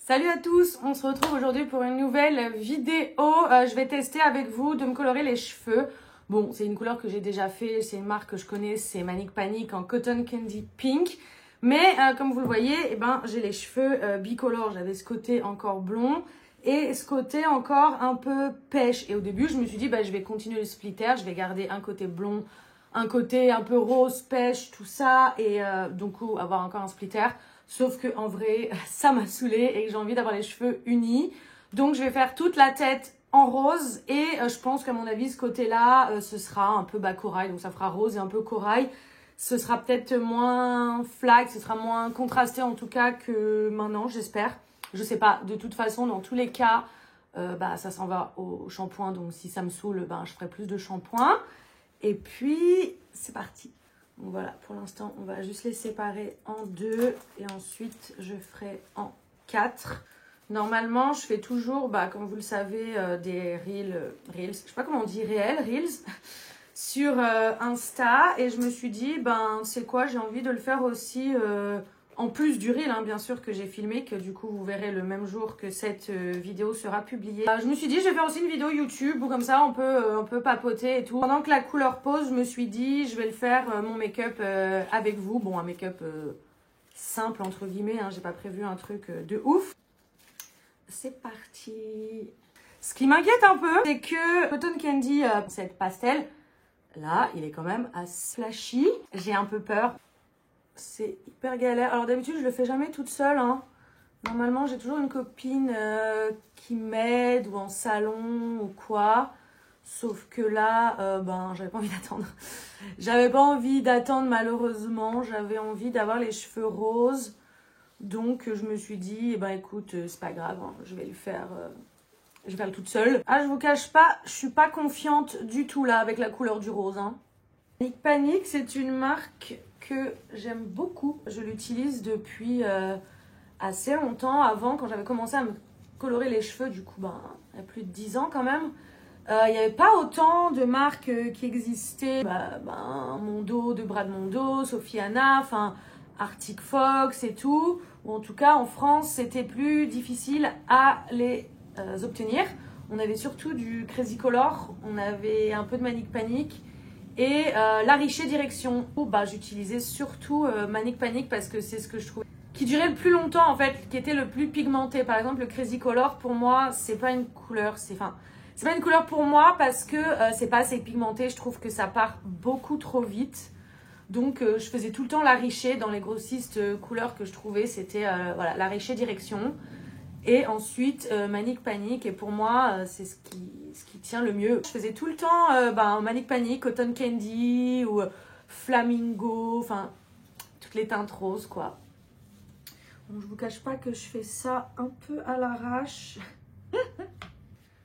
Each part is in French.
Salut à tous, on se retrouve aujourd'hui pour une nouvelle vidéo. Je vais tester avec vous de me colorer les cheveux. Bon, c'est une couleur que j'ai déjà fait, c'est une marque que je connais, c'est Manic Panic en Cotton Candy Pink. Mais comme vous le voyez, j'ai les cheveux bicolores. J'avais ce côté encore blond et ce côté encore un peu pêche. Et au début, je me suis dit, je vais continuer le splitter, je vais garder un côté blond, un côté un peu rose, pêche, tout ça. Et donc avoir encore un splitter. Sauf que en vrai, ça m'a saoulée et que j'ai envie d'avoir les cheveux unis. Donc je vais faire toute la tête en rose et je pense qu'à mon avis, ce côté-là, ce sera un peu corail. Donc ça fera rose et un peu corail. Ce sera peut-être moins flag, ce sera moins contrasté en tout cas que maintenant, j'espère. Je sais pas, de toute façon, dans tous les cas, ça s'en va au shampoing. Donc si ça me saoule, je ferai plus de shampoing. Et puis, c'est parti. Donc voilà, pour l'instant, on va juste les séparer en deux et ensuite, je ferai en 4. Normalement, je fais toujours, comme vous le savez, des reels, je sais pas comment on dit, reels, sur Insta. Et je me suis dit, c'est quoi, j'ai envie de le faire aussi en plus du reel, bien sûr, que j'ai filmé, que du coup, vous verrez le même jour que cette vidéo sera publiée. Je me suis dit, je vais faire aussi une vidéo YouTube où comme ça, on peut papoter et tout. Pendant que la couleur pose, je me suis dit, je vais le faire, mon make-up avec vous. Bon, un make-up simple, entre guillemets, j'ai pas prévu un truc de ouf. C'est parti. Ce qui m'inquiète un peu, c'est que Cotton Candy, cette pastel, là, il est quand même assez flashy. J'ai un peu peur. C'est hyper galère. Alors d'habitude, je le fais jamais toute seule. Normalement, j'ai toujours une copine qui m'aide ou en salon ou quoi. Sauf que là, j'avais pas envie d'attendre. J'avais pas envie d'attendre malheureusement. J'avais envie d'avoir les cheveux roses. Donc je me suis dit, écoute, c'est pas grave, je vais le faire. Je vais faire le toute seule. Je vous cache pas, je suis pas confiante du tout là avec la couleur du rose. Manic Panic, c'est une marque que j'aime beaucoup. Je l'utilise depuis assez longtemps. Avant, quand j'avais commencé à me colorer les cheveux, du coup, il y a plus de 10 ans quand même. Il n'y avait pas autant de marques qui existaient. Mondo, de Brad Mondo, Sophiana, Arctic Fox et tout. Ou en tout cas, en France, c'était plus difficile à les obtenir. On avait surtout du Crazy Color, on avait un peu de Manic Panic. Et la Richer Direction, j'utilisais surtout Manic Panic parce que c'est ce que je trouvais qui durait le plus longtemps en fait, qui était le plus pigmenté. Par exemple, le Crazy Color, pour moi, c'est pas une couleur, c'est pas une couleur pour moi parce que c'est pas assez pigmenté. Je trouve que ça part beaucoup trop vite. Donc, je faisais tout le temps la Richer dans les grossistes couleurs que je trouvais. C'était la Richer Direction. Et ensuite, Manic Panic. Et pour moi, c'est ce qui tient le mieux. Je faisais tout le temps Manic Panic, Cotton Candy ou Flamingo. Toutes les teintes roses, quoi. Bon, je vous cache pas que je fais ça un peu à l'arrache.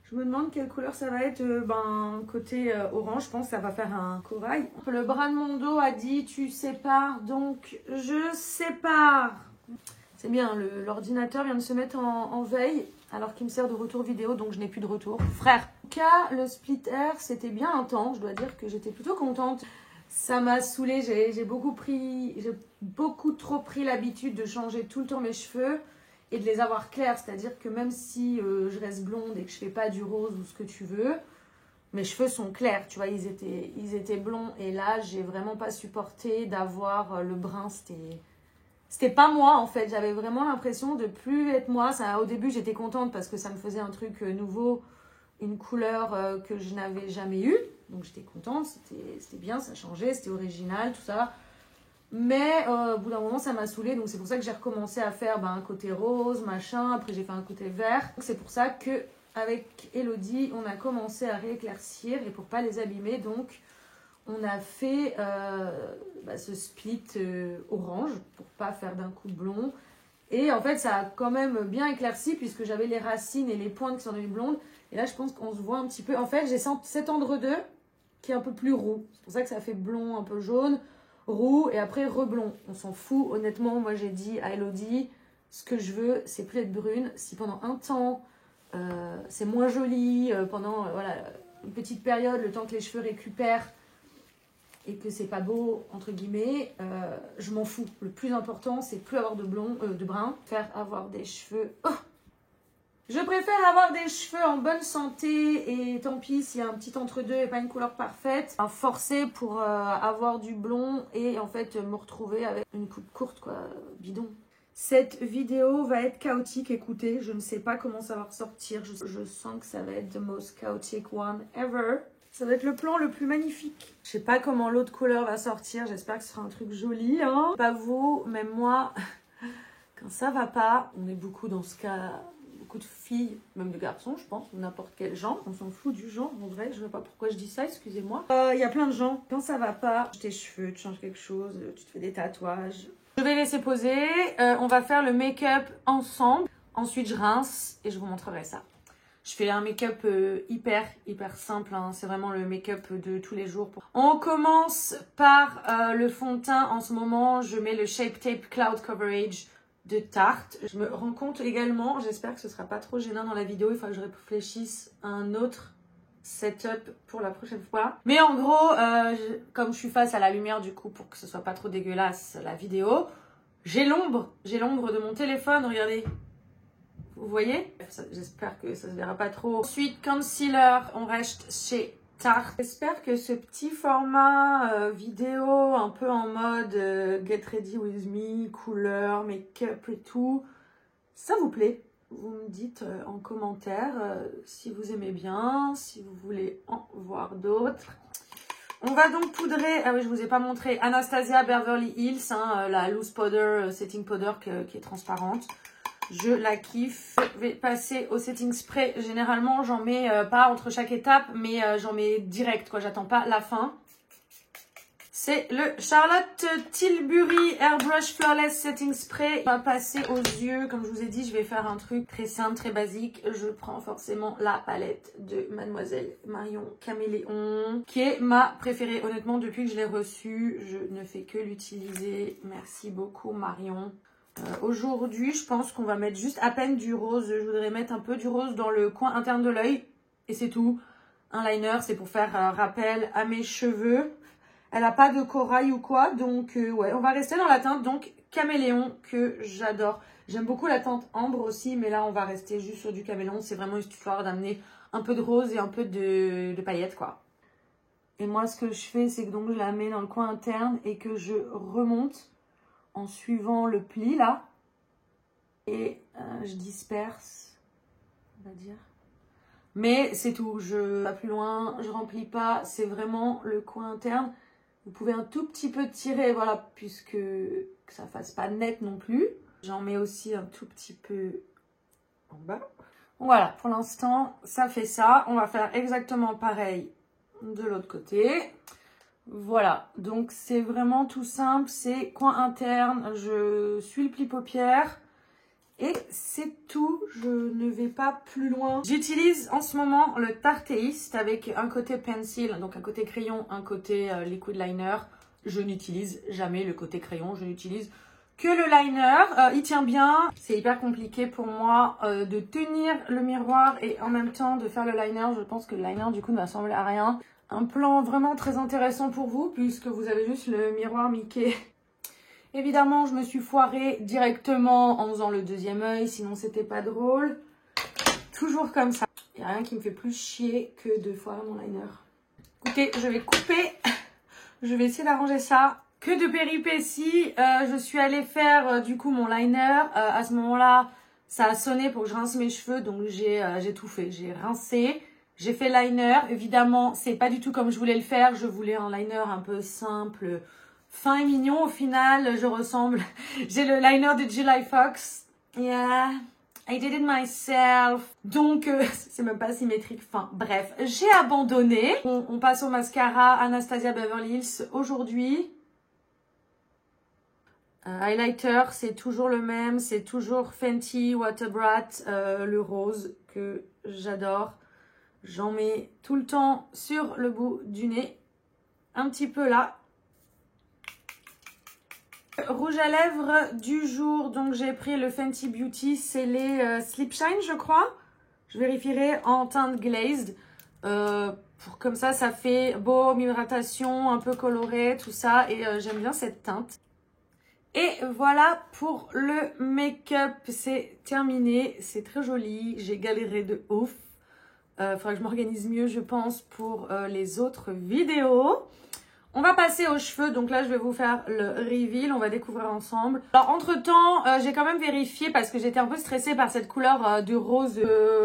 Je me demande quelle couleur ça va être. Côté orange, je pense que ça va faire un corail. Le Brad Mondo a dit tu sépares, donc je sépare. C'est bien, l'ordinateur vient de se mettre en veille alors qu'il me sert de retour vidéo, donc je n'ai plus de retour. Frère, en tout cas, le splitter, c'était bien intense. Je dois dire que j'étais plutôt contente. Ça m'a saoulée, j'ai beaucoup trop pris l'habitude de changer tout le temps mes cheveux et de les avoir clairs. C'est-à-dire que même si je reste blonde et que je fais pas du rose ou ce que tu veux, mes cheveux sont clairs, tu vois, ils étaient blonds. Et là, j'ai vraiment pas supporté d'avoir le brun, C'était pas moi en fait, j'avais vraiment l'impression de plus être moi. Au début j'étais contente parce que ça me faisait un truc nouveau, une couleur que je n'avais jamais eue. Donc j'étais contente, c'était bien, ça changeait, c'était original, tout ça. Mais au bout d'un moment ça m'a saoulée, donc c'est pour ça que j'ai recommencé à faire un côté rose, machin. Après j'ai fait un côté vert. C'est pour ça que avec Elodie on a commencé à rééclaircir et pour pas les abîmer donc... On a fait ce split orange pour pas faire d'un coup blond. Et en fait, ça a quand même bien éclairci puisque j'avais les racines et les pointes qui sont devenues blondes. Et là, je pense qu'on se voit un petit peu. En fait, j'ai cet entre-deux qui est un peu plus roux. C'est pour ça que ça fait blond, un peu jaune, roux et après reblond. On s'en fout. Honnêtement, moi, j'ai dit à Elodie, ce que je veux, c'est plus être brune. Si pendant un temps, c'est moins joli, pendant une petite période, le temps que les cheveux récupèrent, et que c'est pas beau, entre guillemets, je m'en fous. Le plus important, c'est plus avoir de brun, faire avoir des cheveux Je préfère avoir des cheveux en bonne santé et tant pis s'il y a un petit entre-deux et pas une couleur parfaite. Forcer pour avoir du blond et en fait me retrouver avec une coupe courte quoi, bidon. Cette vidéo va être chaotique, écoutez, je ne sais pas comment ça va ressortir. Je sens que ça va être the most chaotic one ever. Ça va être le plan le plus magnifique. Je sais pas comment l'autre couleur va sortir, j'espère que ce sera un truc joli. Hein. Pas vous, même moi, quand ça va pas, on est beaucoup dans ce cas... Beaucoup de filles, même de garçons, je pense, ou n'importe quel genre. On s'en fout du genre, en vrai. Je ne sais pas pourquoi je dis ça, excusez-moi. Il y a plein de gens. Quand ça va pas, tes cheveux, tu changes quelque chose, tu te fais des tatouages. Je vais laisser poser. On va faire le make-up ensemble. Ensuite, je rince et je vous montrerai ça. Je fais un make-up hyper simple. Hein. C'est vraiment le make-up de tous les jours. On commence par le fond de teint. En ce moment, je mets le Shape Tape Cloud Coverage de Tarte. Je me rends compte également, j'espère que ce sera pas trop gênant dans la vidéo, il faut que je réfléchisse à un autre setup pour la prochaine fois. Mais en gros, comme je suis face à la lumière du coup pour que ce soit pas trop dégueulasse la vidéo, j'ai l'ombre de mon téléphone, regardez. Vous voyez? J'espère que ça se verra pas trop. Ensuite, concealer, on reste chez Tarte. J'espère que ce petit format vidéo un peu en mode get ready with me, couleur, make-up et tout, ça vous plaît? Vous me dites en commentaire si vous aimez bien, si vous voulez en voir d'autres. On va donc poudrer, ah oui je vous ai pas montré, Anastasia Beverly Hills, hein, la loose powder, setting powder qui est transparente. Je la kiffe. Je vais passer au setting spray. Généralement, j'en mets pas entre chaque étape, mais j'en mets direct, quoi. J'attends pas la fin. C'est le Charlotte Tilbury Airbrush Flawless Setting Spray. On va passer aux yeux. Comme je vous ai dit, je vais faire un truc très simple, très basique. Je prends forcément la palette de Mademoiselle Marion Caméléon, qui est ma préférée. Honnêtement, depuis que je l'ai reçue, je ne fais que l'utiliser. Merci beaucoup, Marion. Aujourd'hui, je pense qu'on va mettre juste à peine du rose. Je voudrais mettre un peu du rose dans le coin interne de l'œil. Et c'est tout. Un liner, c'est pour faire rappel à mes cheveux. Elle n'a pas de corail ou quoi. Donc, ouais, on va rester dans la teinte. Donc, Caméléon, que j'adore. J'aime beaucoup la teinte ambre aussi. Mais là, on va rester juste sur du Caméléon. C'est vraiment histoire d'amener un peu de rose et un peu de paillettes, quoi. Et moi, ce que je fais, c'est que donc je la mets dans le coin interne et que je remonte en suivant le pli là et je disperse, on va dire, mais c'est tout, je ne vais pas plus loin, je remplis pas, c'est vraiment le coin interne. Vous pouvez un tout petit peu tirer, voilà, puisque que ça fasse pas net non plus. J'en mets aussi un tout petit peu en bas. Voilà, pour l'instant ça fait ça. On va faire exactement pareil de l'autre côté. Voilà, donc c'est vraiment tout simple, c'est coin interne, je suis le pli paupière et c'est tout, je ne vais pas plus loin. J'utilise en ce moment le Tarteist avec un côté pencil, donc un côté crayon, un côté liquid liner. Je n'utilise jamais le côté crayon, je n'utilise que le liner. Il tient bien, c'est hyper compliqué pour moi de tenir le miroir et en même temps de faire le liner. Je pense que le liner du coup ne va ressembler à rien. Un plan vraiment très intéressant pour vous puisque vous avez juste le miroir Mickey. Évidemment, je me suis foirée directement en faisant le deuxième œil, sinon c'était pas drôle. Toujours comme ça. Il n'y a rien qui me fait plus chier que de foirer mon liner. Écoutez, je vais couper. Je vais essayer d'arranger ça. Que de péripéties. Je suis allée faire du coup mon liner. À ce moment-là, ça a sonné pour que je rince mes cheveux. Donc j'ai tout fait. J'ai rincé. J'ai fait liner, évidemment, c'est pas du tout comme je voulais le faire. Je voulais un liner un peu simple, fin et mignon. Au final, je ressemble. J'ai le liner de July Fox. Yeah, I did it myself. Donc, c'est même pas symétrique. Enfin, bref, j'ai abandonné. On passe au mascara Anastasia Beverly Hills aujourd'hui. Highlighter, c'est toujours le même. C'est toujours Fenty Water Brat, le rose que j'adore. J'en mets tout le temps sur le bout du nez, un petit peu là. Rouge à lèvres du jour, donc j'ai pris le Fenty Beauty, c'est les Slip Shine je crois. Je vérifierai en teinte glazed. Comme ça fait baume, hydratation, un peu coloré, tout ça. Et j'aime bien cette teinte. Et voilà pour le make-up, c'est terminé, c'est très joli, j'ai galéré de ouf. Faudrait que je m'organise mieux, je pense, pour les autres vidéos. On va passer aux cheveux, donc là je vais vous faire le reveal, on va découvrir ensemble. Alors entre temps, j'ai quand même vérifié parce que j'étais un peu stressée par cette couleur du rose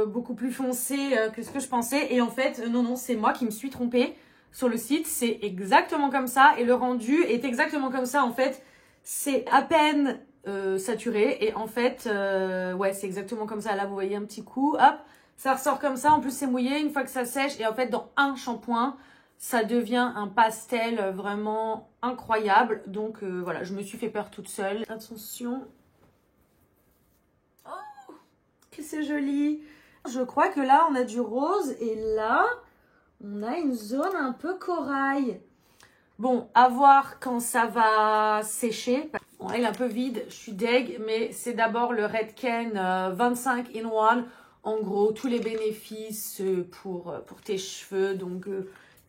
beaucoup plus foncé que ce que je pensais. Et en fait, non, c'est moi qui me suis trompée sur le site, c'est exactement comme ça. Et le rendu est exactement comme ça, en fait, c'est à peine saturé. Et en fait, ouais, c'est exactement comme ça. Là, vous voyez un petit coup, hop, ça ressort comme ça. En plus, c'est mouillé une fois que ça sèche. Et en fait, dans un shampoing, ça devient un pastel vraiment incroyable. Donc voilà, je me suis fait peur toute seule. Attention. Oh, que c'est joli. Je crois que là, on a du rose. Et là, on a une zone un peu corail. Bon, à voir quand ça va sécher. Bon, là, il est un peu vide. Je suis deg. Mais c'est d'abord le Redken 25 in 1. En gros, tous les bénéfices pour tes cheveux. Donc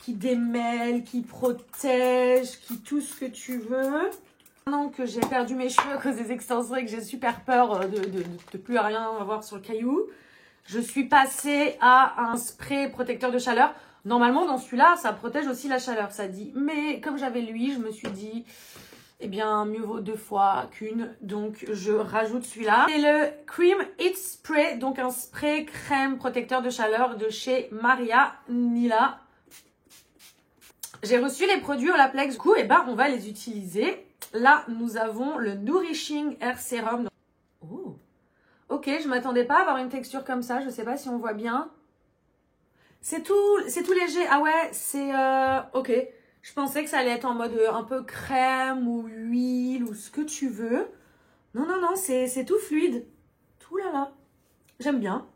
qui démêle, qui protège, qui tout ce que tu veux. Maintenant que j'ai perdu mes cheveux à cause des extensions et que j'ai super peur de plus rien avoir sur le caillou, je suis passée à un spray protecteur de chaleur. Normalement, dans celui-là, ça protège aussi la chaleur, ça dit. Mais comme j'avais lui, je me suis dit, eh bien, mieux vaut 2 fois qu'une. Donc, je rajoute celui-là. C'est le Cream Heat Spray, donc un spray crème protecteur de chaleur de chez Maria Nila. J'ai reçu les produits Olaplex, du coup, et ben, on va les utiliser. Là, nous avons le Nourishing Hair Serum. Oh, ok, je m'attendais pas à avoir une texture comme ça. Je sais pas si on voit bien. C'est tout léger. Ah ouais, c'est ok. Je pensais que ça allait être en mode un peu crème ou huile ou ce que tu veux. Non, c'est tout fluide. Tout là. J'aime bien.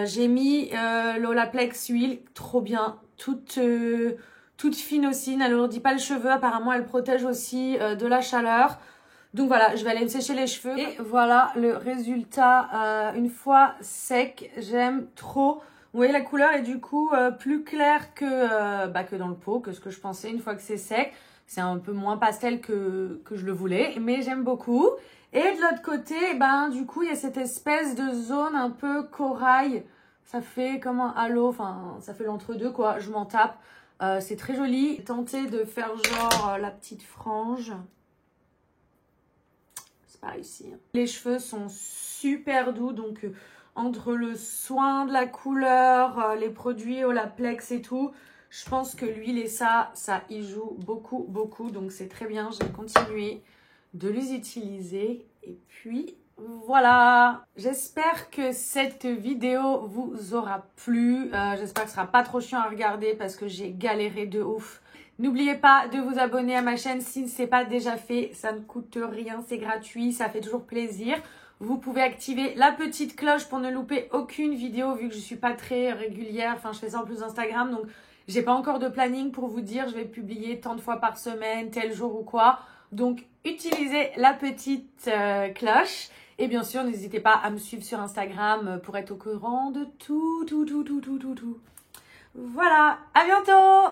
J'ai mis l'Olaplex huile, trop bien. Toute fine aussi, n'alourdit pas le cheveu. Apparemment, elle protège aussi de la chaleur. Donc voilà, je vais aller me sécher les cheveux. Et voilà le résultat une fois sec. J'aime trop. Vous voyez, la couleur est du coup plus claire que dans le pot, que ce que je pensais une fois que c'est sec. C'est un peu moins pastel que je le voulais, mais j'aime beaucoup. Et de l'autre côté, ben du coup, il y a cette espèce de zone un peu corail. Ça fait comme un halo, enfin, ça fait l'entre-deux, quoi. Je m'en tape. C'est très joli. J'ai tenté de faire genre la petite frange. C'est pas réussi. Les cheveux sont super doux, donc entre le soin de la couleur, les produits Olaplex et tout, je pense que l'huile et ça y joue beaucoup. Donc c'est très bien. Je vais continuer de les utiliser. Et puis voilà. J'espère que cette vidéo vous aura plu. J'espère que ce sera pas trop chiant à regarder parce que j'ai galéré de ouf. N'oubliez pas de vous abonner à ma chaîne si ce n'est pas déjà fait. Ça ne coûte rien, c'est gratuit, ça fait toujours plaisir. Vous pouvez activer la petite cloche pour ne louper aucune vidéo vu que je ne suis pas très régulière. Enfin, je fais ça en plus d'Instagram, donc j'ai pas encore de planning pour vous dire je vais publier tant de fois par semaine, tel jour ou quoi. Donc, utilisez la petite cloche. Et bien sûr, n'hésitez pas à me suivre sur Instagram pour être au courant de tout. Voilà, à bientôt!